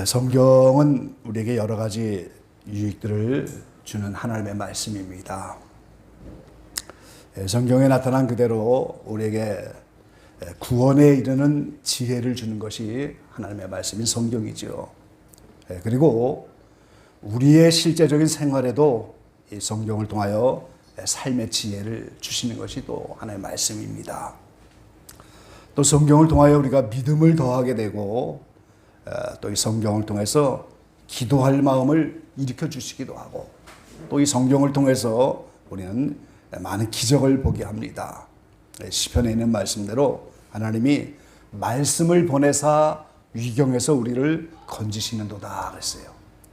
성경은 우리에게 여러 가지 유익들을 주는 하나님의 말씀입니다. 성경에 나타난 그대로 우리에게 구원에 이르는 지혜를 주는 것이 하나님의 말씀인 성경이죠. 그리고 우리의 실제적인 생활에도 이 성경을 통하여 삶의 지혜를 주시는 것이 또 하나님의 말씀입니다. 또 성경을 통하여 우리가 믿음을 더하게 되고 또 이 성경을 통해서 기도할 마음을 일으켜 주시기도 하고 또 이 성경을 통해서 우리는 많은 기적을 보게 합니다. 시편에 있는 말씀대로 하나님이 말씀을 보내사 위경에서 우리를 건지시는도다 그랬어요.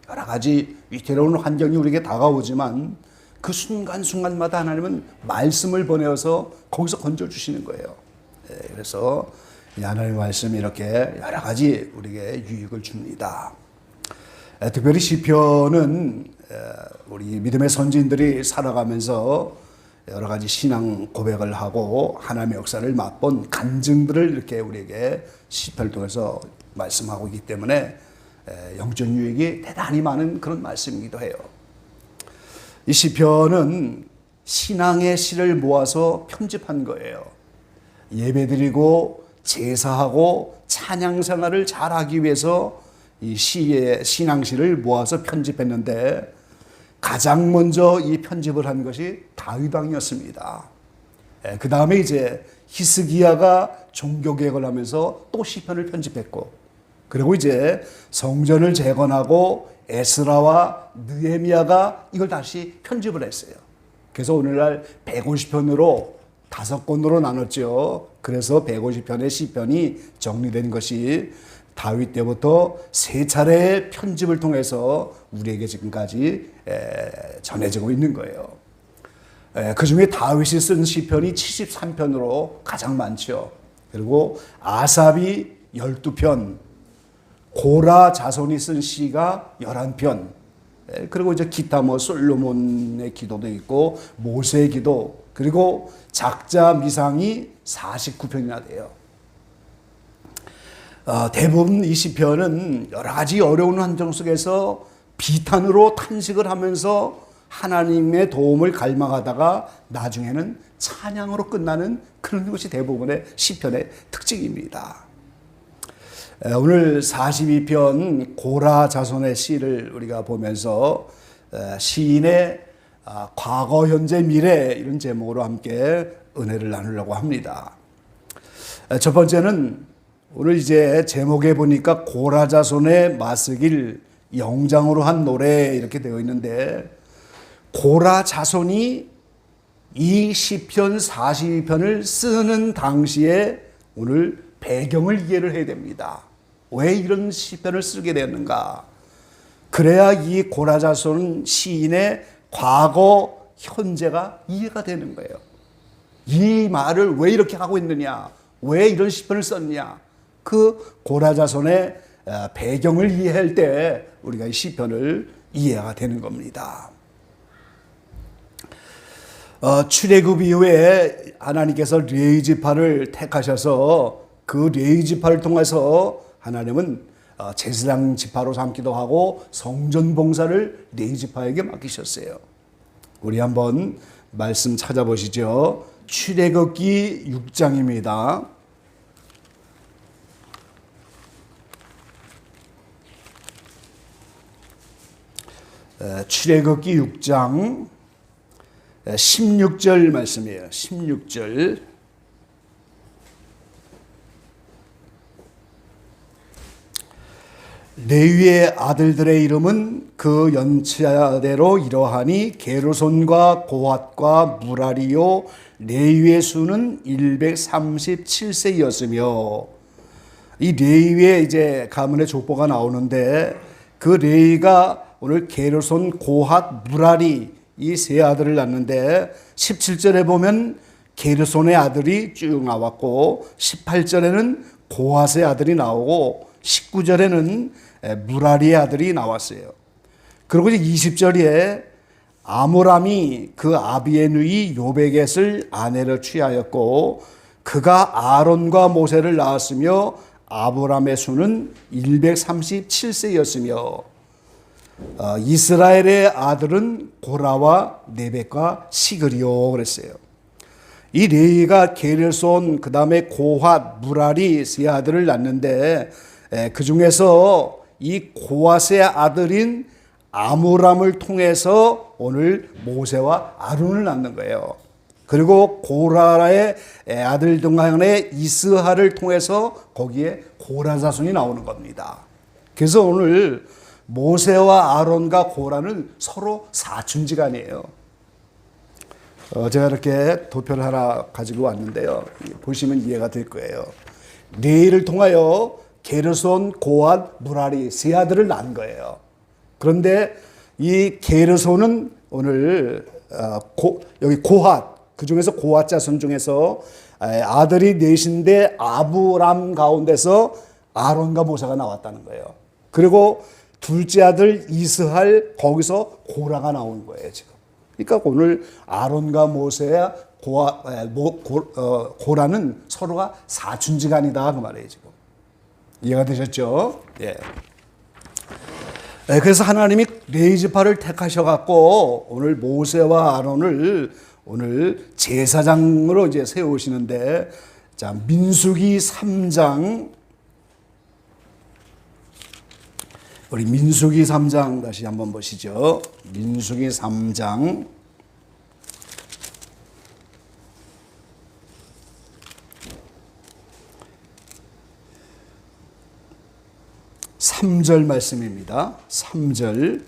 여러 가지 위태로운 환경이 우리에게 다가오지만 그 순간순간마다 하나님은 말씀을 보내어서 거기서 건져주시는 거예요. 그래서 하나님의 말씀이 이렇게 여러 가지 우리에게 유익을 줍니다. 특별히 시편은 우리 믿음의 선지인들이 살아가면서 여러 가지 신앙 고백을 하고 하나님의 역사를 맛본 간증들을 이렇게 우리에게 시편을 통해서 말씀하고 있기 때문에 영적 유익이 대단히 많은 그런 말씀이기도 해요. 이 시편은 신앙의 시를 모아서 편집한 거예요. 예배드리고 제사하고 찬양 생활을 잘하기 위해서 이 시의 신앙시를 모아서 편집했는데 가장 먼저 이 편집을 한 것이 다윗 왕이었습니다. 그 다음에 이제 히스기야가 종교개혁을 하면서 또 시편을 편집했고, 그리고 이제 성전을 재건하고 에스라와 느헤미야가 이걸 다시 편집을 했어요. 그래서 오늘날 150편으로 5권으로 나눴죠. 그래서 150편의 시편이 정리된 것이 다윗 때부터 3차례의 편집을 통해서 우리에게 지금까지 전해지고 있는 거예요. 그 중에 다윗이 쓴 시편이 73편으로 가장 많죠. 그리고 아삽이 12편, 고라 자손이 쓴 시가 11편, 그리고 이제 기타 솔로몬의 기도도 있고 모세의 기도, 그리고 작자 미상이 49편이나 돼요. 대부분 이 시편은 여러 가지 어려운 환경 속에서 비탄으로 탄식을 하면서 하나님의 도움을 갈망하다가 나중에는 찬양으로 끝나는 그런 것이 대부분의 시편의 특징입니다. 오늘 42편 고라 자손의 시를 우리가 보면서 시인의 과거, 현재, 미래 이런 제목으로 함께 은혜를 나누려고 합니다. 첫 번째는 오늘 이제 제목에 보니까 고라 자손의 마스길 영장으로 한 노래 이렇게 되어 있는데, 고라 자손이 이 시편 42편을 쓰는 당시에 오늘 배경을 이해를 해야 됩니다. 왜 이런 시편을 쓰게 되었는가? 그래야 이 고라 자손 시인의 과거, 현재가 이해가 되는 거예요. 이 말을 왜 이렇게 하고 있느냐? 왜 이런 시편을 썼냐? 그 고라 자손의 배경을 이해할 때 우리가 이 시편을 이해가 되는 겁니다. 출애굽 이후에 하나님께서 레위 지파를 택하셔서 그 레위 지파를 통해서 하나님은 제사장 지파로 삼기도 하고 성전 봉사를 레위 지파에게 맡기셨어요. 우리 한번 말씀 찾아보시죠. 출애굽기 6장입니다. 출애굽기 6장 16절 말씀이에요. 16절. 레위의 아들들의 이름은 그 연차대로 이러하니 게르손과 고핫과 무라리요, 레위의 수는 137세였으며, 이 레위의 이제 가문의 족보가 나오는데 그 레위가 오늘 게르손, 고핫, 무라리 이 세 아들을 낳는데 17절에 보면 게르손의 아들이 쭉 나왔고 18절에는 고핫의 아들이 나오고 19절에는 무라리의 아들이 나왔어요. 그리고 이제 20절에 아므람이 그 아비의 누이 요베겟을 아내로 취하였고 그가 아론과 모세를 낳았으며 아브라함의 수는 137세였으며 이스라엘의 아들은 고라와 네벡과 시그리요 그랬어요. 이 레위가 게르손 그 다음에 고핫, 무라리 세 아들을 낳는데 그 중에서 이 고핫의 아들인 아므람을 통해서 오늘 모세와 아론을 낳는 거예요. 그리고 고라의 아들 중간에 이스하를 통해서 거기에 고라 자손이 나오는 겁니다. 그래서 오늘 모세와 아론과 고라는 서로 사촌지간이에요. 제가 이렇게 도표를 하나 가지고 왔는데요. 보시면 이해가 될 거예요. 레위를 통하여 게르손, 고핫, 무라리 세 아들을 낳은 거예요. 그런데 이 게르손은 오늘 여기 고핫, 그 중에서 고핫 자손 중에서 아들이 넷인데 아브람 가운데서 아론과 모세가 나왔다는 거예요. 그리고 둘째 아들 이스할 거기서 고라가 나오는 거예요 지금. 그러니까 오늘 아론과 모세와 고라는 서로가 사촌지간이다 그 말이에요 지금. 이해가 되셨죠? 예. 그래서 하나님이 레위 지파를 택하셔갖고 오늘 모세와 아론을 오늘 제사장으로 이제 세우시는데, 자, 민수기 3장, 우리 민수기 3장 다시 한번 보시죠. 민수기 3장. 3절 말씀입니다. 3절.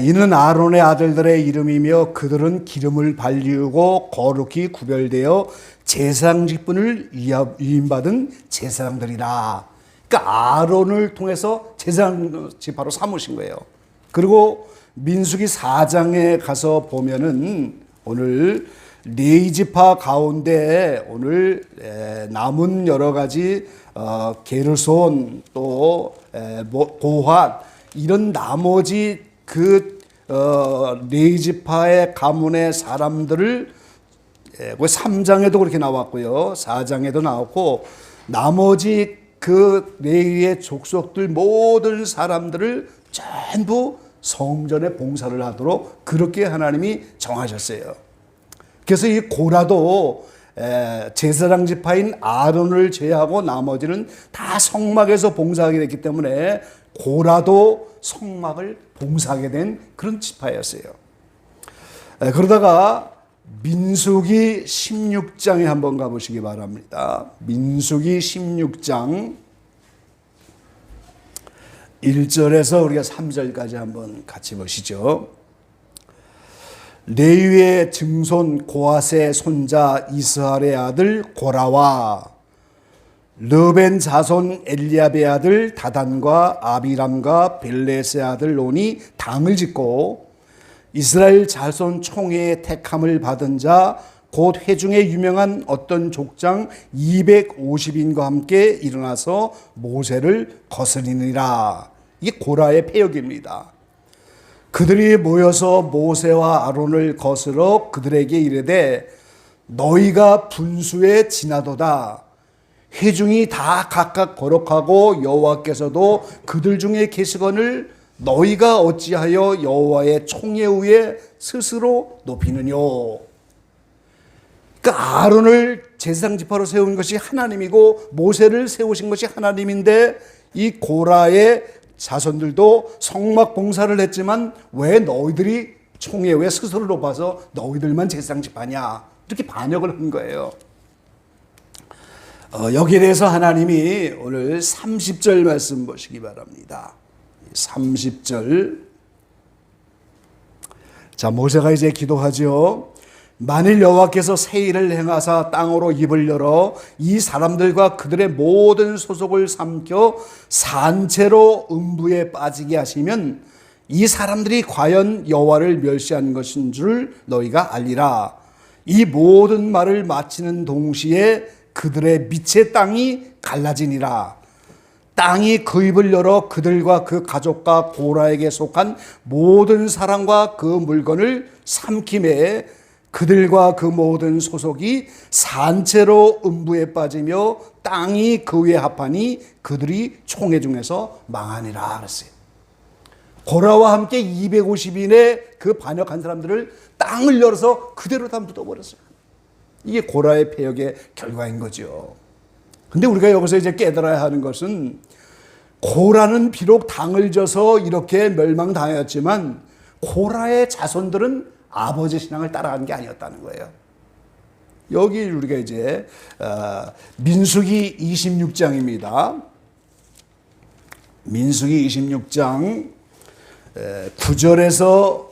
이는 아론의 아들들의 이름이며 그들은 기름을 발리우고 거룩히 구별되어 제사장 직분을 위임받은 제사장들이라. 그러니까 아론을 통해서 제사장 지파로 삼으신 거예요. 그리고 민수기 4장에 가서 보면은 오늘 레위 지파 가운데 오늘 남은 여러 가지 게르손 또 고핫 이런 나머지 그 레위 지파의 가문의 사람들을 3장에도 그렇게 나왔고요. 4장에도 나왔고 나머지 그 레위의 족속들 모든 사람들을 전부 성전에 봉사를 하도록 그렇게 하나님이 정하셨어요. 그래서 이 고라도 제사장 지파인 아론을 제외하고 나머지는 다 성막에서 봉사하게 됐기 때문에 고라도 성막을 봉사하게 된 그런 지파였어요. 그러다가 민수기 16장에 한번 가보시기 바랍니다. 민수기 16장 1절에서 우리가 3절까지 한번 같이 보시죠. 레위의 증손 고핫의 손자 이스할의 아들 고라와 르벤 자손 엘리압의 아들 다단과 아비람과 벨렛의 아들 론이 당을 짓고 이스라엘 자손 총회의 택함을 받은 자 곧 회중에 유명한 어떤 족장 250인과 함께 일어나서 모세를 거스리니라. 이게 고라의 패역입니다. 그들이 모여서 모세와 아론을 거스러 그들에게 이르되 너희가 분수에 지나도다. 회중이 다 각각 거룩하고 여호와께서도 그들 중에 계시거늘 너희가 어찌하여 여호와의 총회 위에 스스로 높이느뇨. 그러니까 아론을 제사장 지파로 세운 것이 하나님이고 모세를 세우신 것이 하나님인데 이 고라의 자손들도 성막 봉사를 했지만 왜 너희들이 총회 왜 스스로 높아서 너희들만 제사장 지파냐 이렇게 반역을 한 거예요. 여기에 대해서 하나님이 오늘 30절 말씀 보시기 바랍니다. 30절. 자, 모세가 이제 기도하죠. 만일 여호와께서 새 일을 행하사 땅으로 입을 열어 이 사람들과 그들의 모든 소속을 삼켜 산채로 음부에 빠지게 하시면 이 사람들이 과연 여호와를 멸시한 것인 줄 너희가 알리라. 이 모든 말을 마치는 동시에 그들의 빛의 땅이 갈라지니라. 땅이 그 입을 열어 그들과 그 가족과 고라에게 속한 모든 사람과 그 물건을 삼킴에 그들과 그 모든 소속이 산채로 음부에 빠지며 땅이 그 위에 합하니 그들이 총회 중에서 망하니라 그랬어요. 고라와 함께 250인의 그 반역한 사람들을 땅을 열어서 그대로 다 묻어버렸어요. 이게 고라의 패역의 결과인 거죠. 근데 우리가 여기서 이제 깨달아야 하는 것은 고라는 비록 당을 져서 이렇게 멸망당했지만 고라의 자손들은 아버지 신앙을 따라간 게 아니었다는 거예요. 여기 우리가 이제 민수기 26장입니다. 민수기 26장 9절에서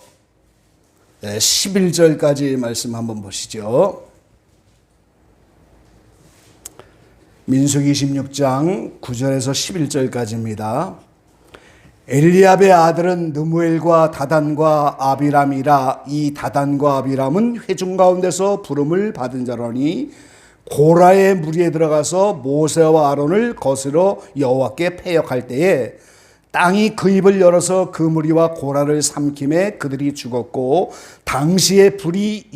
11절까지 말씀 한번 보시죠. 민수기 26장 9절에서 11절까지입니다. 엘리압의 아들은 느무엘과 다단과 아비람이라. 이 다단과 아비람은 회중 가운데서 부름을 받은 자라니 고라의 무리에 들어가서 모세와 아론을 거스러 여호와께 패역할 때에 땅이 그 입을 열어서 그 무리와 고라를 삼킴에 그들이 죽었고 당시에 불이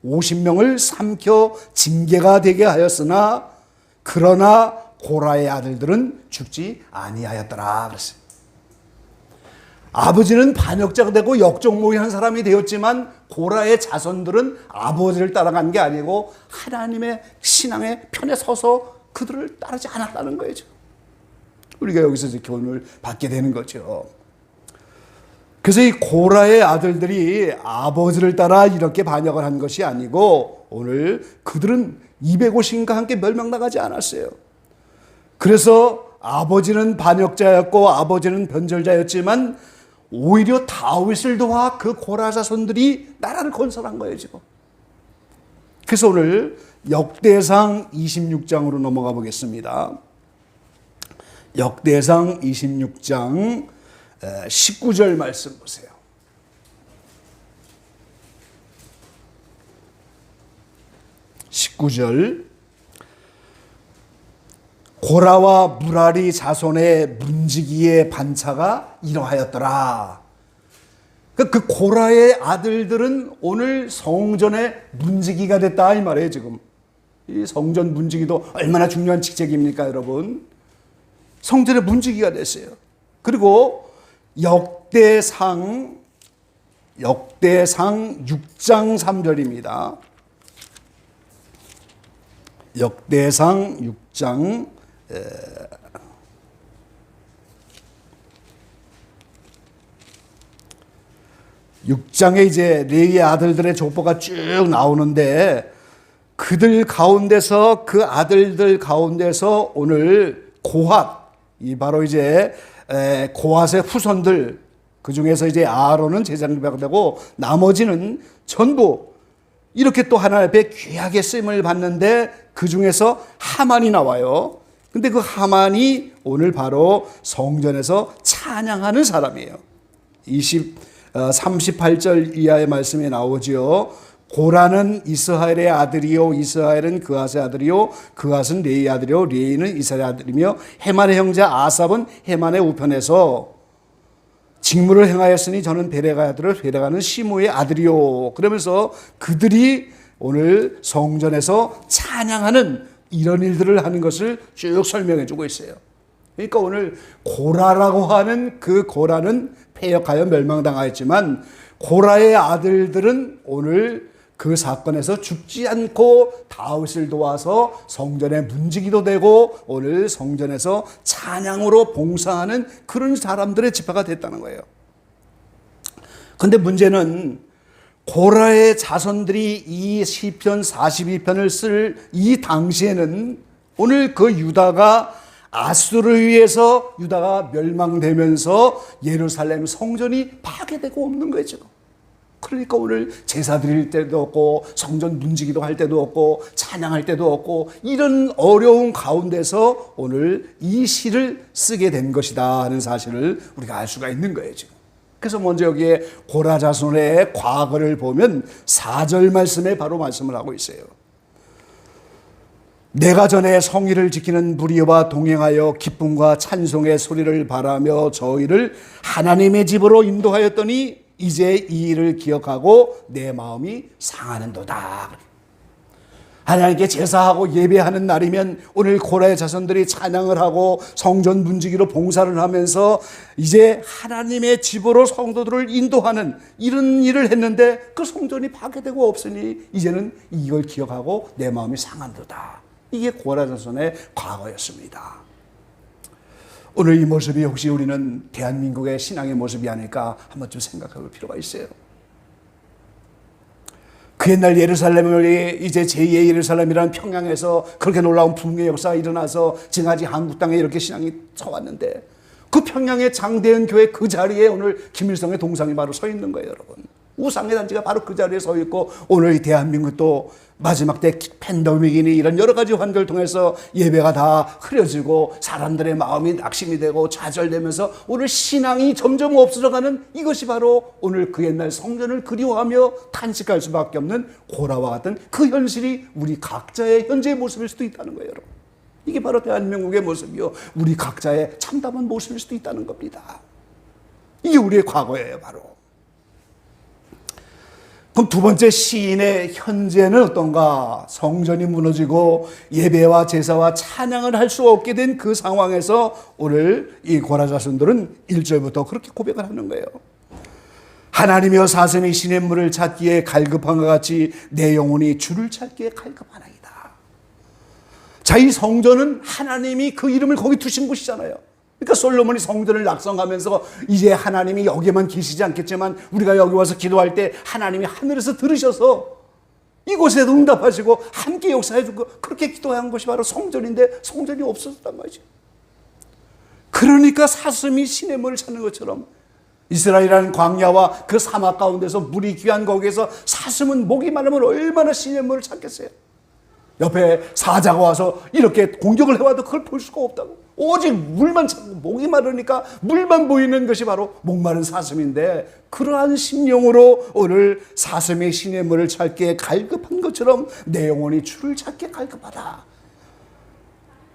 250명을 삼켜 징계가 되게 하였으나 그러나 고라의 아들들은 죽지 아니하였더라 그랬어요. 아버지는 반역자가 되고 역적모의한 사람이 되었지만 고라의 자손들은 아버지를 따라간 게 아니고 하나님의 신앙의 편에 서서 그들을 따르지 않았다는 거예요. 우리가 여기서 이제 교훈을 받게 되는 거죠. 그래서 이 고라의 아들들이 아버지를 따라 이렇게 반역을 한 것이 아니고 오늘 그들은 250인과 함께 멸망당하지 않았어요. 그래서 아버지는 반역자였고 아버지는 변절자였지만 오히려 다윗을 도와 그 고라 자손들이 나라를 건설한 거예요, 지금. 그래서 오늘 역대상 26장으로 넘어가 보겠습니다. 역대상 26장 19절 말씀 보세요. 19절 고라와 무라리 자손의 문지기의 반차가 이러하였더라. 그 고라의 아들들은 오늘 성전의 문지기가 됐다 이 말이에요. 지금 이 성전 문지기도 얼마나 중요한 직책입니까, 여러분? 성전의 문지기가 됐어요. 그리고 역대상 6장 3절입니다. 역대상 6장 6장에 이제 레위의 아들들의 족보가 쭉 나오는데 그들 가운데서 그 아들들 가운데서 오늘 고핫, 이 바로 이제 고핫의 후손들, 그 중에서 이제 아론은 제사장이 되고 나머지는 전부 이렇게 또 하나님 앞에 귀하게 쓰임을 받는데 그 중에서 하만이 나와요. 근데 그 하만이 오늘 바로 성전에서 찬양하는 사람이에요. 38절 이하의 말씀에 나오죠. 고라는 이스라엘의 아들이요 이스라엘은 그앗의 아들이요 그앗은 레이의 아들이요 레이는 이스라엘의 아들이며 헤만의 형제 아삽은 헤만의 우편에서 직무를 행하였으니 저는 베레가의 아들을 베레가는 시므의 아들이요. 그러면서 그들이 오늘 성전에서 찬양하는 이런 일들을 하는 것을 쭉 설명해 주고 있어요. 그러니까 오늘 고라라고 하는 그 고라는 패역하여 멸망당하였지만 고라의 아들들은 오늘 그 사건에서 죽지 않고 다윗을 도와서 성전의 문지기도 되고 오늘 성전에서 찬양으로 봉사하는 그런 사람들의 지파가 됐다는 거예요. 그런데 문제는 고라의 자손들이 이 시편 42편을 쓸 이 당시에는 오늘 그 유다가 아수르에 의해서 유다가 멸망되면서 예루살렘 성전이 파괴되고 없는 거예요, 지금. 그러니까 오늘 제사 드릴 때도 없고 성전 문지기도 할 때도 없고 찬양할 때도 없고 이런 어려운 가운데서 오늘 이 시를 쓰게 된 것이다 하는 사실을 우리가 알 수가 있는 거예요, 지금. 그래서 먼저 여기에 고라 자손의 과거를 보면 4절 말씀에 바로 말씀을 하고 있어요. 내가 전에 성의를 지키는 무리와 동행하여 기쁨과 찬송의 소리를 바라며 저희를 하나님의 집으로 인도하였더니 이제 이 일을 기억하고 내 마음이 상하는도다. 하나님께 제사하고 예배하는 날이면 오늘 고라의 자손들이 찬양을 하고 성전 문지기로 봉사를 하면서 이제 하나님의 집으로 성도들을 인도하는 이런 일을 했는데 그 성전이 파괴되고 없으니 이제는 이걸 기억하고 내 마음이 상한도다. 이게 고라 자손의 과거였습니다. 오늘 이 모습이 혹시 우리는 대한민국의 신앙의 모습이 아닐까 한번 좀 생각해 볼 필요가 있어요. 그 옛날 예루살렘을 이제 제2의 예루살렘이라는 평양에서 그렇게 놀라운 붕괴 역사가 일어나서 지금 아직 한국 땅에 이렇게 신앙이 서왔는데 그 평양의 장대현 교회 그 자리에 오늘 김일성의 동상이 바로 서 있는 거예요, 여러분. 우상의 단지가 바로 그 자리에 서 있고 오늘 이 대한민국도 마지막 때 팬데믹이니 이런 여러 가지 환경을 통해서 예배가 다 흐려지고 사람들의 마음이 낙심이 되고 좌절되면서 오늘 신앙이 점점 없어져가는 이것이 바로 오늘 그 옛날 성전을 그리워하며 탄식할 수밖에 없는 고라와 같은 그 현실이 우리 각자의 현재의 모습일 수도 있다는 거예요, 여러분. 이게 바로 대한민국의 모습이요, 우리 각자의 참담한 모습일 수도 있다는 겁니다. 이게 우리의 과거예요, 바로. 그럼 두 번째 시인의 현재는 어떤가? 성전이 무너지고 예배와 제사와 찬양을 할 수 없게 된 그 상황에서 오늘 이 고라 자손들은 1절부터 그렇게 고백을 하는 거예요. 하나님이여 사슴이 시냇물을 찾기에 갈급한 것 같이 내 영혼이 주를 찾기에 갈급하나이다. 자, 이 성전은 하나님이 그 이름을 거기 두신 곳이잖아요. 그러니까 솔로몬이 성전을 낙성하면서 이제 하나님이 여기에만 계시지 않겠지만 우리가 여기 와서 기도할 때 하나님이 하늘에서 들으셔서 이곳에도 응답하시고 함께 역사해 주고 그렇게 기도한 것이 바로 성전인데 성전이 없어졌단 말이죠. 그러니까 사슴이 시냇물을 찾는 것처럼 이스라엘이라는 광야와 그 사막 가운데서 물이 귀한 거기에서 사슴은 목이 마르면 얼마나 시냇물을 찾겠어요. 옆에 사자가 와서 이렇게 공격을 해와도 그걸 볼 수가 없다고. 오직 물만 찾고 목이 마르니까 물만 보이는 것이 바로 목마른 사슴인데 그러한 심령으로 오늘 사슴의 시냇물을 찾기에 갈급한 것처럼 내 영혼이 주를 찾기에 갈급하다.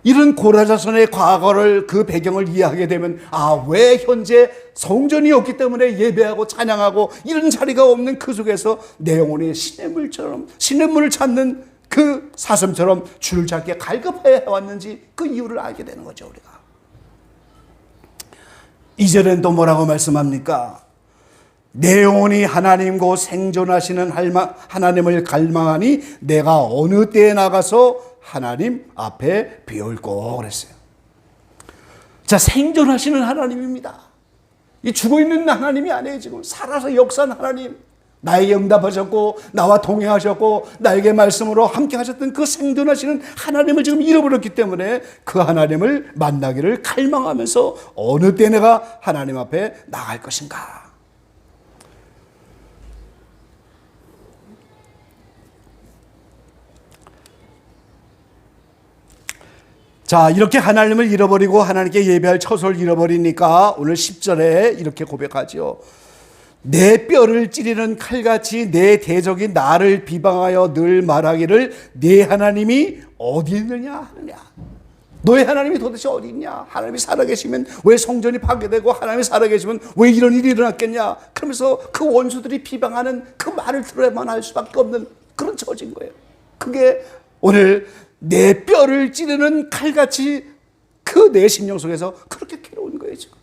이런 고라 자손의 과거를 그 배경을 이해하게 되면 왜 현재 성전이 없기 때문에 예배하고 찬양하고 이런 자리가 없는 그 속에서 내 영혼이 시냇물을 찾는 그 사슴처럼 주를 찾기에 갈급해 왔는지 그 이유를 알게 되는 거죠, 우리가. 2절엔 또 뭐라고 말씀합니까? 내 영혼이 하나님과 생존하시는 하나님을 갈망하니 내가 어느 때에 나가서 하나님 앞에 배울고 그랬어요. 자, 생존하시는 하나님입니다. 이 죽어있는 하나님이 아니에요. 지금 살아서 역사한 하나님, 나에게 응답하셨고 나와 동행하셨고 나에게 말씀으로 함께 하셨던 그 생존하시는 하나님을 지금 잃어버렸기 때문에 그 하나님을 만나기를 갈망하면서 어느 때 내가 하나님 앞에 나갈 것인가. 자, 이렇게 하나님을 잃어버리고 하나님께 예배할 처소를 잃어버리니까 오늘 10절에 이렇게 고백하죠. 내 뼈를 찌르는 칼같이 내 대적이 나를 비방하여 늘 말하기를 네 하나님이 어디 있느냐 하느냐. 너의 하나님이 도대체 어디 있냐. 하나님이 살아계시면 왜 성전이 파괴되고 하나님이 살아계시면 왜 이런 일이 일어났겠냐. 그러면서 그 원수들이 비방하는 그 말을 들어야만 할 수밖에 없는 그런 처지인 거예요. 그게 오늘 내 뼈를 찌르는 칼같이 그 내 심령 속에서 그렇게 괴로운 거예요, 지금.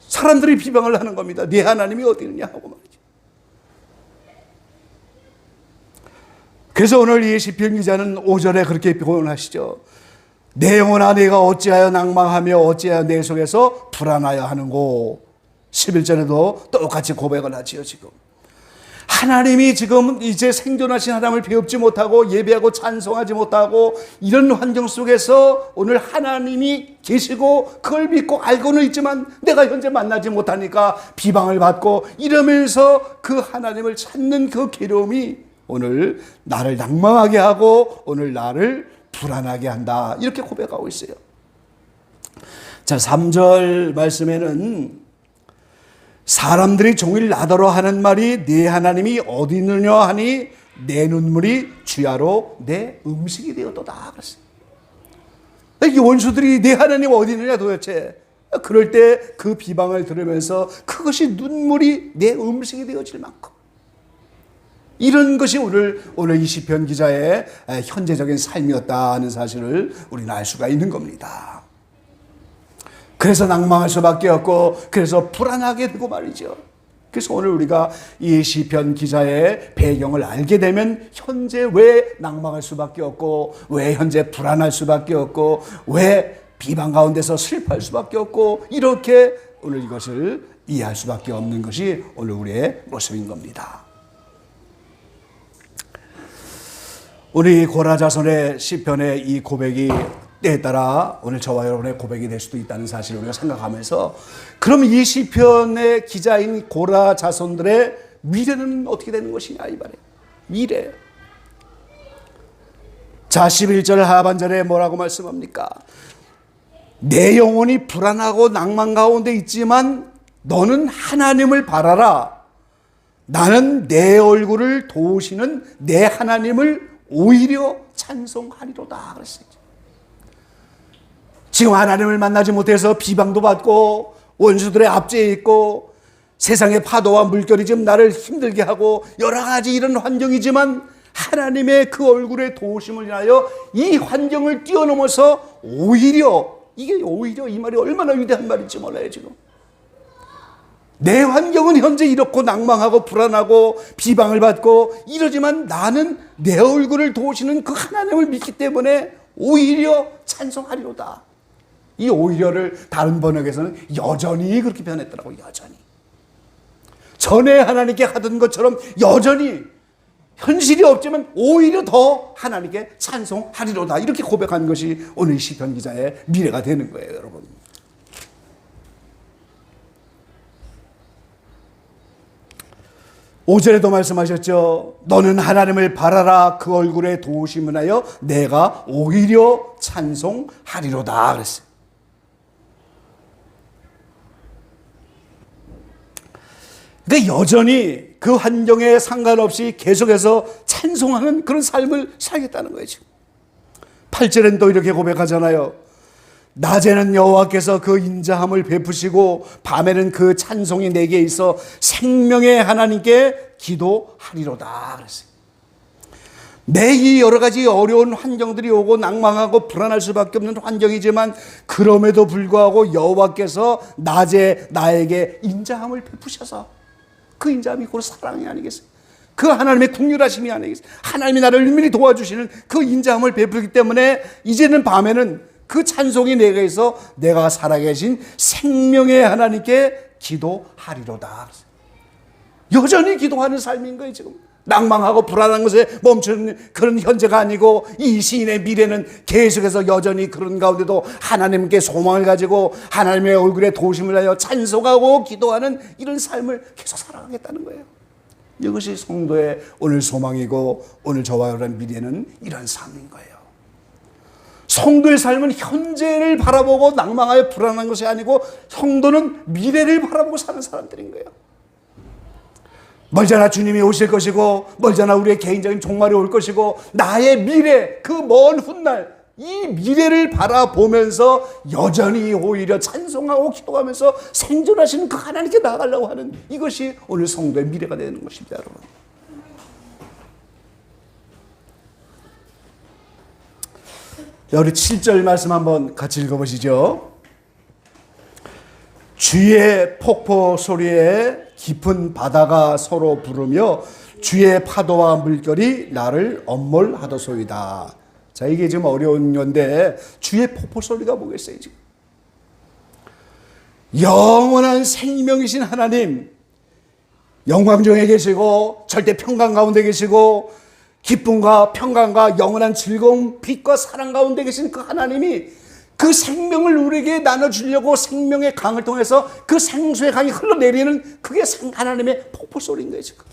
사람들이 비방을 하는 겁니다. 네 하나님이 어디 있느냐 하고 말이죠. 그래서 오늘 이 시편 기자는 5절에 그렇게 표현하시죠. 내 영혼아 내가 어찌하여 낭망하며 어찌하여 내 속에서 불안하여 하는고. 11절에도 똑같이 고백을 하지요, 지금. 하나님이 지금 이제 생존하신 하나님을 배웁지 못하고 예배하고 찬송하지 못하고 이런 환경 속에서 오늘 하나님이 계시고 그걸 믿고 알고는 있지만 내가 현재 만나지 못하니까 비방을 받고 이러면서 그 하나님을 찾는 그 괴로움이 오늘 나를 낭망하게 하고 오늘 나를 불안하게 한다. 이렇게 고백하고 있어요. 자, 3절 말씀에는 사람들이 종일 나더러 하는 말이 네 하나님이 어디 있느냐 하니 내 눈물이 주야로 내 음식이 되었도다 그랬어요. 이 원수들이 네 하나님 어디 있느냐 도대체. 그럴 때 그 비방을 들으면서 그것이 눈물이 내 음식이 되어질 만큼 이런 것이 오늘 이 시편 기자의 현재적인 삶이었다는 사실을 우리는 알 수가 있는 겁니다. 그래서 낭망할 수밖에 없고, 그래서 불안하게 되고 말이죠. 그래서 오늘 우리가 이 시편 기자의 배경을 알게 되면 현재 왜 낭망할 수밖에 없고, 왜 현재 불안할 수밖에 없고, 왜 비방 가운데서 슬퍼할 수밖에 없고, 이렇게 오늘 이것을 이해할 수밖에 없는 것이 오늘 우리의 모습인 겁니다. 우리 고라 자손의 시편의 이 고백이 때에 따라 오늘 저와 여러분의 고백이 될 수도 있다는 사실을 우리가 생각하면서, 그럼 이 시편의 기자인 고라 자손들의 미래는 어떻게 되는 것이냐, 이 말이에요. 미래. 자, 11절 하반절에 뭐라고 말씀합니까? 내 영혼이 불안하고 낭만 가운데 있지만 너는 하나님을 바라라. 나는 내 얼굴을 도우시는 내 하나님을 오히려 찬송하리로다 그랬어요. 지금 하나님을 만나지 못해서 비방도 받고 원수들의 압제에 있고 세상의 파도와 물결이 지금 나를 힘들게 하고 여러 가지 이런 환경이지만, 하나님의 그 얼굴의 도우심을 인하여 이 환경을 뛰어넘어서 오히려, 이게 오히려 이 말이 얼마나 위대한 말인지 몰라요. 지금 내 환경은 현재 이렇고 낭망하고 불안하고 비방을 받고 이러지만 나는 내 얼굴을 도우시는 그 하나님을 믿기 때문에 오히려 찬송하리로다. 이 오히려를 다른 번역에서는 여전히 그렇게 변했더라고요. 여전히. 전에 하나님께 하던 것처럼 여전히 현실이 없지만 오히려 더 하나님께 찬송하리로다. 이렇게 고백한 것이 오늘 시편 기자의 미래가 되는 거예요, 여러분. 5절에도 말씀하셨죠. 너는 하나님을 바라라. 그 얼굴에 도우심을 하여 내가 오히려 찬송하리로다 그랬어요. 그러니까 여전히 그 환경에 상관없이 계속해서 찬송하는 그런 삶을 살겠다는 거예요. 지금 8절엔 또 이렇게 고백하잖아요. 낮에는 여호와께서 그 인자함을 베푸시고 밤에는 그 찬송이 내게 있어 생명의 하나님께 기도하리로다 그랬어요. 내 이 여러 가지 어려운 환경들이 오고 낭망하고 불안할 수밖에 없는 환경이지만, 그럼에도 불구하고 여호와께서 낮에 나에게 인자함을 베푸셔서, 그 인자함이 곧 사랑이 아니겠어요? 그 하나님의 긍휼하심이 아니겠어요? 하나님이 나를 은밀히 도와주시는 그 인자함을 베풀기 때문에 이제는 밤에는 그 찬송이 내게 있어 내가 살아계신 생명의 하나님께 기도하리로다. 여전히 기도하는 삶인 거예요. 지금 낭망하고 불안한 것에 멈추는 그런 현재가 아니고, 이 시인의 미래는 계속해서 여전히 그런 가운데도 하나님께 소망을 가지고 하나님의 얼굴에 도우심을 하여 찬송하고 기도하는 이런 삶을 계속 살아가겠다는 거예요. 이것이 성도의 오늘 소망이고, 오늘 저와 여러분의 미래는 이런 삶인 거예요. 성도의 삶은 현재를 바라보고 낭망하여 불안한 것이 아니고, 성도는 미래를 바라보고 사는 사람들인 거예요. 멀잖아 주님이 오실 것이고, 멀잖아 우리의 개인적인 종말이 올 것이고, 나의 미래, 그 먼 훗날, 이 미래를 바라보면서 여전히 오히려 찬송하고 기도하면서 생존하시는 그 하나님께 나아가려고 하는, 이것이 오늘 성도의 미래가 되는 것입니다, 여러분. 우리 7절 말씀 한번 같이 읽어보시죠. 주의 폭포 소리에 깊은 바다가 서로 부르며 주의 파도와 물결이 나를 엄몰하도소이다. 자, 이게 좀 어려운 건데, 주의 폭포 소리가 뭐겠어요, 지금? 영원한 생명이신 하나님, 영광 중에 계시고 절대 평강 가운데 계시고 기쁨과 평강과 영원한 즐거움, 빛과 사랑 가운데 계신 그 하나님이 그 생명을 우리에게 나눠주려고 생명의 강을 통해서 그 생수의 강이 흘러내리는, 그게 하나님의 폭포 소리인 거예요, 지금.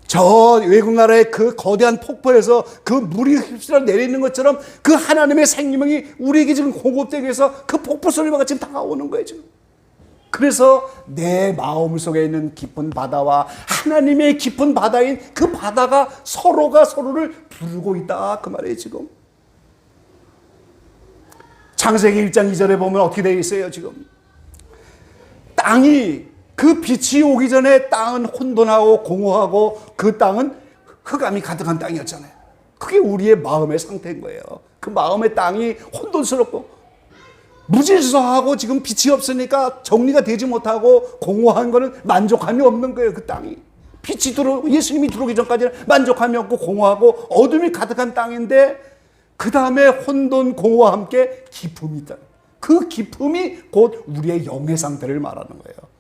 저 외국 나라의 그 거대한 폭포에서 그 물이 휩쓸어 내리는 것처럼 그 하나님의 생명이 우리에게 지금 공급되기 위해서 그 폭포 소리가 지금 다가오는 거예요, 지금. 그래서 내 마음 속에 있는 깊은 바다와 하나님의 깊은 바다인 그 바다가 서로가 서로를 부르고 있다, 그 말이에요, 지금. 창세기 1장 2절에 보면 어떻게 되어 있어요, 지금? 땅이 그 빛이 오기 전에 땅은 혼돈하고 공허하고 그 땅은 흑암이 가득한 땅이었잖아요. 그게 우리의 마음의 상태인 거예요. 그 마음의 땅이 혼돈스럽고 무질서하고 지금 빛이 없으니까 정리가 되지 못하고 공허한 거는 만족함이 없는 거예요. 그 땅이. 빛이 예수님이 들어오기 전까지는 만족함이 없고 공허하고 어둠이 가득한 땅인데 그 다음에 혼돈 공허와 함께 기쁨이 있다. 그 기쁨이 곧 우리의 영의 상태를 말하는 거예요.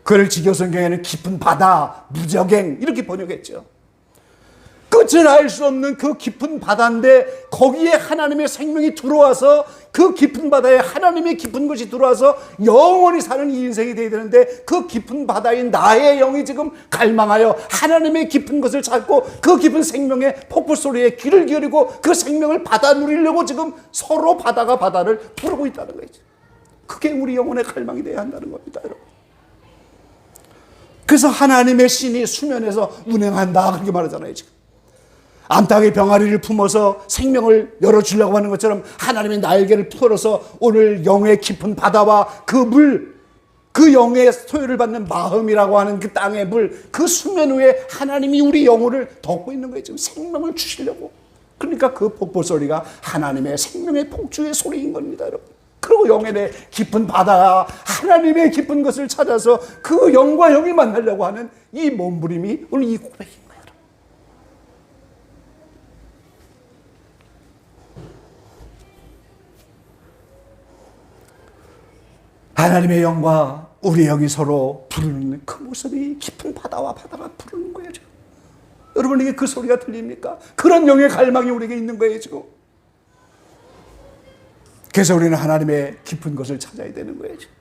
그를 지교 성경에는 깊은 바다, 무적행 이렇게 번역했죠. 끝을 알 수 없는 그 깊은 바다인데 거기에 하나님의 생명이 들어와서 그 깊은 바다에 하나님의 깊은 것이 들어와서 영원히 사는 이 인생이 되어야 되는데 그 깊은 바다인 나의 영이 지금 갈망하여 하나님의 깊은 것을 찾고 그 깊은 생명의 폭포 소리에 귀를 기울이고 그 생명을 받아 누리려고 지금 서로 바다가 바다를 부르고 있다는 거죠. 그게 우리 영혼의 갈망이 되어야 한다는 겁니다, 여러분. 그래서 하나님의 신이 수면에서 운행한다 그렇게 말하잖아요. 지금 암탉의 병아리를 품어서 생명을 열어주려고 하는 것처럼 하나님의 날개를 풀어서 오늘 영의 깊은 바다와 그 물, 그 영의 소유를 받는 마음이라고 하는 그 땅의 물, 그 수면 위에 하나님이 우리 영혼을 덮고 있는 거예요. 지금 생명을 주시려고. 그러니까 그 폭포 소리가 하나님의 생명의 폭주의 소리인 겁니다, 여러분. 그리고 영의 깊은 바다, 하나님의 깊은 것을 찾아서 그 영과 영이 만나려고 하는 이 몸부림이 오늘 이 고백입니다. 하나님의 영과 우리의 영이 서로 부르는 그 모습이 깊은 바다와 바다가 부르는 거예요. 지금. 여러분에게 그 소리가 들립니까? 그런 영의 갈망이 우리에게 있는 거예요. 지금. 그래서 우리는 하나님의 깊은 것을 찾아야 되는 거예요. 지금.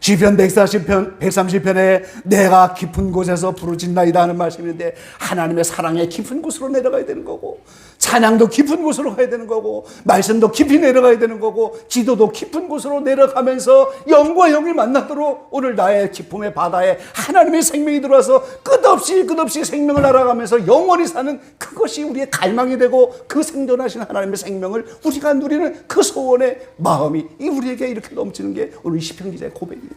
시편 130편에 내가 깊은 곳에서 부르짖나이다 하는 말씀인데 하나님의 사랑의 깊은 곳으로 내려가야 되는 거고 찬양도 깊은 곳으로 가야 되는 거고 말씀도 깊이 내려가야 되는 거고 기도도 깊은 곳으로 내려가면서 영과 영이 만나도록 오늘 나의 기쁨의 바다에 하나님의 생명이 들어와서 끝없이 생명을 알아가면서 영원히 사는 그것이 우리의 갈망이 되고 그 생존하신 하나님의 생명을 우리가 누리는 그 소원의 마음이 우리에게 이렇게 넘치는 게 오늘 시편 기자의 고백입니다.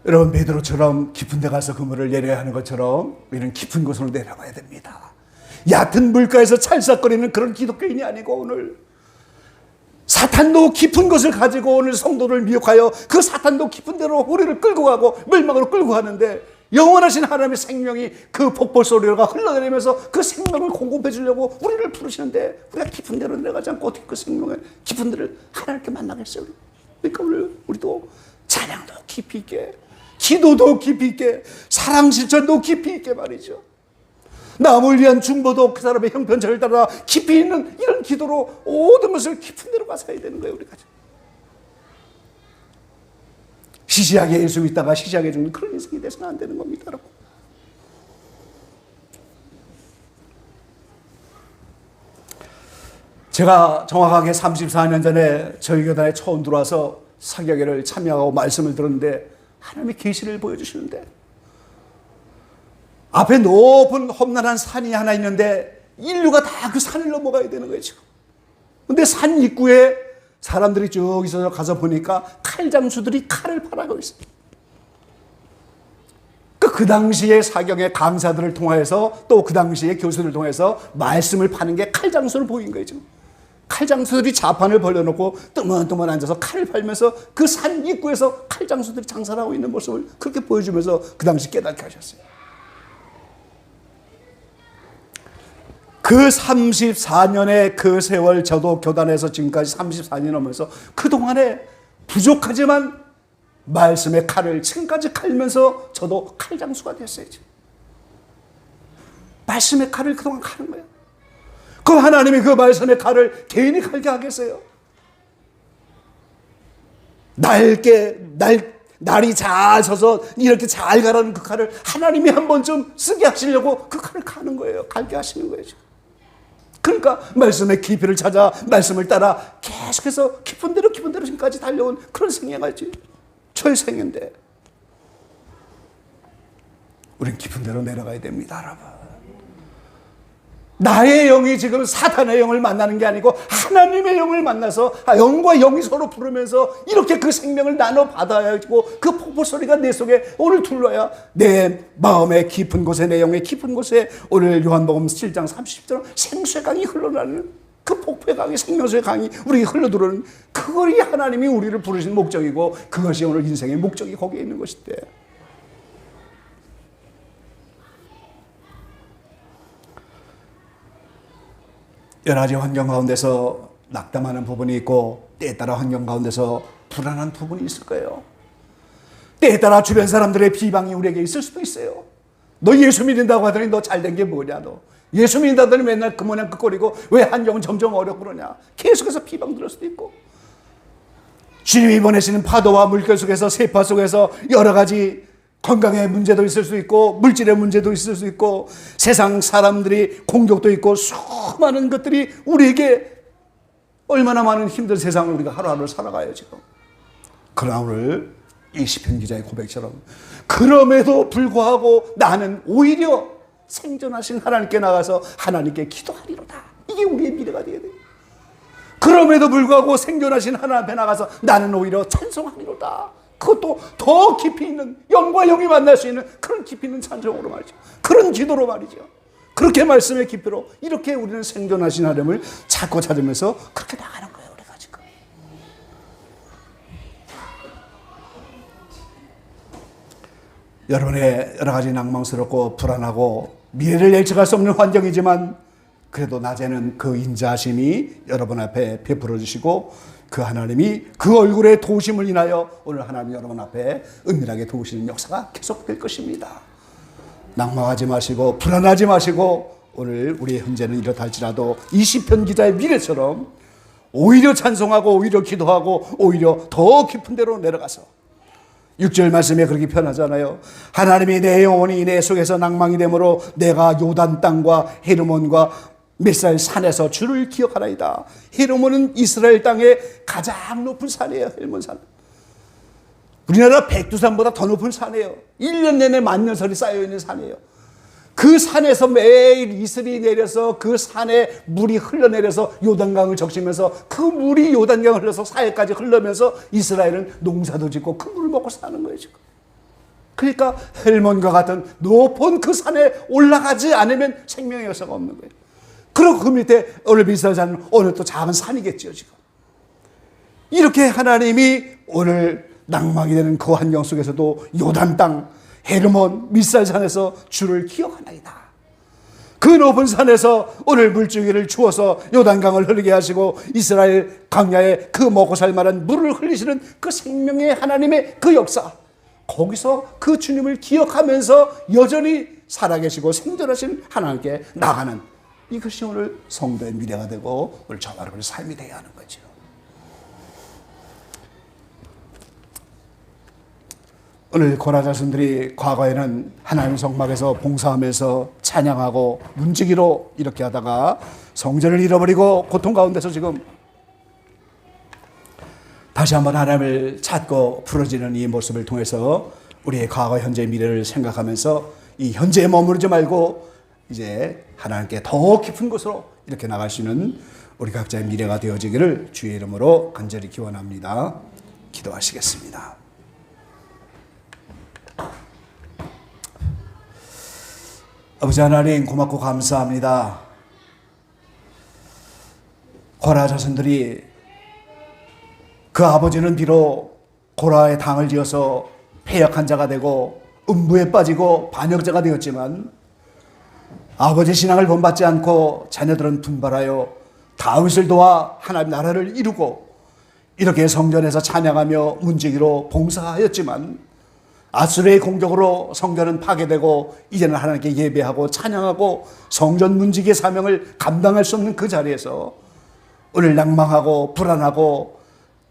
여러분 베드로처럼 깊은 데 가서 그물을 내려야 하는 것처럼 우리는 깊은 곳으로 내려가야 됩니다. 얕은 물가에서 찰싹거리는 그런 기독교인이 아니고 오늘 사탄도 깊은 것을 가지고 오늘 성도를 미혹하여 그 사탄도 깊은 데로 우리를 끌고 가고 멸망으로 끌고 가는데 영원하신 하나님의 생명이 그 폭포 소리가 흘러내리면서 그 생명을 공급해 주려고 우리를 부르시는데 우리가 깊은 데로 내려가지 않고 어떻게 그 생명의 깊은 데를 하나님께 만나겠어요? 그러니까 오늘 우리도 찬양도 깊이 있게 기도도 깊이 있게 사랑 실천도 깊이 있게 말이죠. 남을 위한 중보도 그 사람의 형편처를 따라 깊이 있는 이런 기도로 모든 것을 깊은 데로 가서 해야 되는 거예요. 우리가 시시하게 예수 믿다가 시시하게 죽는 그런 인생이 돼서는 안 되는 겁니다, 여러분. 제가 정확하게 34년 전에 저희 교단에 처음 들어와서 사격회를 참여하고 말씀을 들었는데 하나님의 계시를 보여주시는데 앞에 높은 험난한 산이 하나 있는데 인류가 다 그 산을 넘어가야 되는 거예요 지금. 근데 산 입구에 사람들이 쭉 있어서 가서 보니까 칼장수들이 칼을 팔아가고 있어요. 그 당시에 사경의 강사들을 통해서 또 그 당시에 교수들을 통해서 말씀을 파는 게 칼장수를 보인 거예요 지금. 칼장수들이 자판을 벌려놓고 뜨문뜨문 앉아서 칼을 팔면서 그 산 입구에서 칼장수들이 장사를 하고 있는 모습을 그렇게 보여주면서 그 당시 깨닫게 하셨어요. 그 34년의 그 세월 저도 교단에서 지금까지 34년 오면서 그동안에 부족하지만 말씀의 칼을 지금까지 칼면서 저도 칼장수가 됐어요. 말씀의 칼을 그동안 가는 거예요. 그 하나님이 그 말씀의 칼을 개인이 갈게 하겠어요? 날이 잘 서서 이렇게 잘 가라는 그 칼을 하나님이 한 번쯤 쓰게 하시려고 그 칼을 가는 거예요. 갈게 하시는 거예요. 그러니까 말씀의 깊이를 찾아 말씀을 따라 계속해서 깊은 데로 지금까지 달려온 그런 생애가지 저의 생애인데 우린 깊은 데로 내려가야 됩니다, 여러분. 나의 영이 지금 사탄의 영을 만나는 게 아니고 하나님의 영을 만나서 영과 영이 서로 부르면서 이렇게 그 생명을 나눠 받아야지고 그 폭포 소리가 내 속에 오늘 둘러야 내 마음의 깊은 곳에 내 영의 깊은 곳에 오늘 요한복음 7장 30절 생수의 강이 흘러나는 그 폭포의 강이 생명수의 강이 우리에게 흘러들어오는 그것이 하나님이 우리를 부르신 목적이고 그것이 오늘 인생의 목적이 거기에 있는 것인데 여러 가지 환경 가운데서 낙담하는 부분이 있고 때에 따라 환경 가운데서 불안한 부분이 있을 거예요. 때에 따라 주변 사람들의 비방이 우리에게 있을 수도 있어요. 너 예수 믿는다고 하더니 너 잘된 게 뭐냐 너. 예수 믿는다더니 맨날 그 모양 그 꼴이고 왜 환경은 점점 어렵고 그러냐. 계속해서 비방 들을 수도 있고 주님이 보내시는 파도와 물결 속에서 세파 속에서 여러 가지 건강의 문제도 있을 수 있고 물질의 문제도 있을 수 있고 세상 사람들이 공격도 있고 수많은 것들이 우리에게 얼마나 많은 힘든 세상을 우리가 하루하루 살아가요 지금. 그러나 오늘 이 시편 기자의 고백처럼 그럼에도 불구하고 나는 오히려 생존하신 하나님께 나가서 하나님께 기도하리로다. 이게 우리의 미래가 되어야 돼요. 그럼에도 불구하고 생존하신 하나님 앞에 나가서 나는 오히려 찬송하리로다. 그것도 더 깊이 있는 영과 영이 만날 수 있는 그런 깊이 있는 찬송으로 말이죠. 그런 기도로 말이죠. 그렇게 말씀의 깊이로 이렇게 우리는 생존하신 하나님을 찾고 찾으면서 그렇게 나가는 거예요. 우리가 지금. 여러분의 여러 가지 낭망스럽고 불안하고 미래를 예측할 수 없는 환경이지만 그래도 낮에는 그 인자하심이 여러분 앞에 베풀어 주시고 그 하나님이 그 얼굴의 도우심을 인하여 오늘 하나님 여러분 앞에 은밀하게 도우시는 역사가 계속될 것입니다. 낭망하지 마시고 불안하지 마시고 오늘 우리의 현재는 이렇다 할지라도 이 시편 기자의 미래처럼 오히려 찬송하고 오히려 기도하고 오히려 더 깊은 데로 내려가서 6절 말씀에 그렇게 표현하잖아요. 하나님이 내 영혼이 내 속에서 낭망이 되므로 내가 요단 땅과 헤르몬과 몇 살 산에서 주를 기억하나이다. 헤르몬은 이스라엘 땅의 가장 높은 산이에요. 헬몬산. 우리나라 백두산보다 더 높은 산이에요. 1년 내내 만년설이 쌓여있는 산이에요. 그 산에서 매일 이슬이 내려서 그 산에 물이 흘러내려서 요단강을 적시면서 그 물이 요단강을 흘러서 사해까지 흘러면서 이스라엘은 농사도 짓고 큰 물을 먹고 사는 거예요 지금. 그러니까 헬몬과 같은 높은 그 산에 올라가지 않으면 생명의 역사가 없는 거예요. 그리고 그 밑에 오늘 미사산은 어느 또 작은 산이겠죠 지금. 이렇게 하나님이 오늘 낭망이 되는 그 환경 속에서도 요단 땅 헤르몬 밑살산에서 주를 기억하나이다. 그 높은 산에서 오늘 물줄기를 주어서 요단강을 흐르게 하시고 이스라엘 광야에 그 먹고 살만한 물을 흘리시는 그 생명의 하나님의 그 역사, 거기서 그 주님을 기억하면서 여전히 살아계시고 생존하신 하나님께 나가는 이것이 오늘 성도의 미래가 되고 오늘 저와 여러분의 삶이 되어야 하는 거죠. 오늘 고라 자손들이 과거에는 하나님 성막에서 봉사하면서 찬양하고 문지기로 이렇게 하다가 성전을 잃어버리고 고통 가운데서 지금 다시 한번 하나님을 찾고 부러지는 이 모습을 통해서 우리의 과거, 현재, 미래를 생각하면서 이 현재에 머무르지 말고 이제 하나님께 더 깊은 곳으로 이렇게 나갈 수 있는 우리 각자의 미래가 되어지기를 주의 이름으로 간절히 기원합니다. 기도하시겠습니다. 아버지 하나님 고맙고 감사합니다. 고라 자손들이 그 아버지는 비록 고라의 당을 지어서 패역한 자가 되고 음부에 빠지고 반역자가 되었지만 아버지 신앙을 본받지 않고 자녀들은 분발하여 다윗을 도와 하나님 나라를 이루고 이렇게 성전에서 찬양하며 문지기로 봉사하였지만 아수르의 공격으로 성전은 파괴되고 이제는 하나님께 예배하고 찬양하고 성전 문지기의 사명을 감당할 수 없는 그 자리에서 오늘 낭망하고 불안하고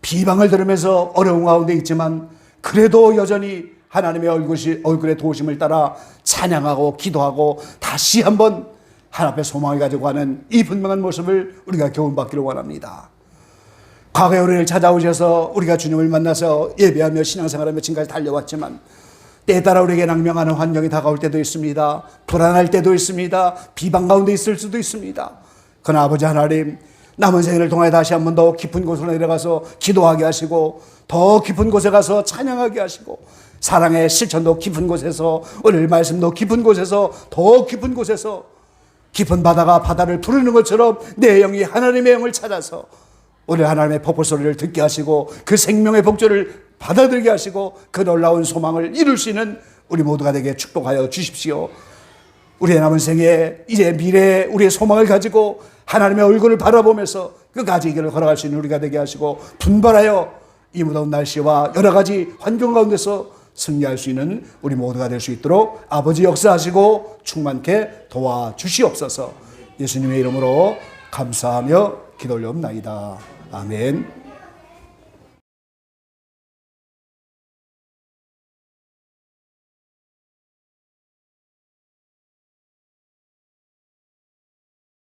비방을 들으면서 어려운 가운데 있지만 그래도 여전히 하나님의 얼굴의 도우심을 따라 찬양하고 기도하고 다시 한번 하나님 앞에 소망을 가지고 가는 이 분명한 모습을 우리가 교훈받기를 원합니다. 과거에 우리를 찾아오셔서 우리가 주님을 만나서 예배하며 신앙생활하며 지금까지 달려왔지만 때에 따라 우리에게 낭명하는 환경이 다가올 때도 있습니다. 불안할 때도 있습니다. 비방 가운데 있을 수도 있습니다. 그러나 아버지 하나님, 남은 생애를 통해 다시 한 번 더 깊은 곳으로 내려가서 기도하게 하시고 더 깊은 곳에 가서 찬양하게 하시고 사랑의 실천도 깊은 곳에서, 오늘 말씀도 깊은 곳에서, 더 깊은 곳에서 깊은 바다가 바다를 부르는 것처럼 내 영이 하나님의 영을 찾아서 오늘 하나님의 폭포 소리를 듣게 하시고 그 생명의 복조를 받아들게 하시고 그 놀라운 소망을 이룰 수 있는 우리 모두가 되게 축복하여 주십시오. 우리의 남은 생에 이제 미래에 우리의 소망을 가지고 하나님의 얼굴을 바라보면서 끝까지 이 길을 걸어갈 수 있는 우리가 되게 하시고 분발하여 이 무더운 날씨와 여러 가지 환경 가운데서 승리할 수 있는 우리 모두가 될 수 있도록 아버지 역사하시고 충만케 도와주시옵소서. 예수님의 이름으로 감사하며 기도 올려옵나이다. 아멘.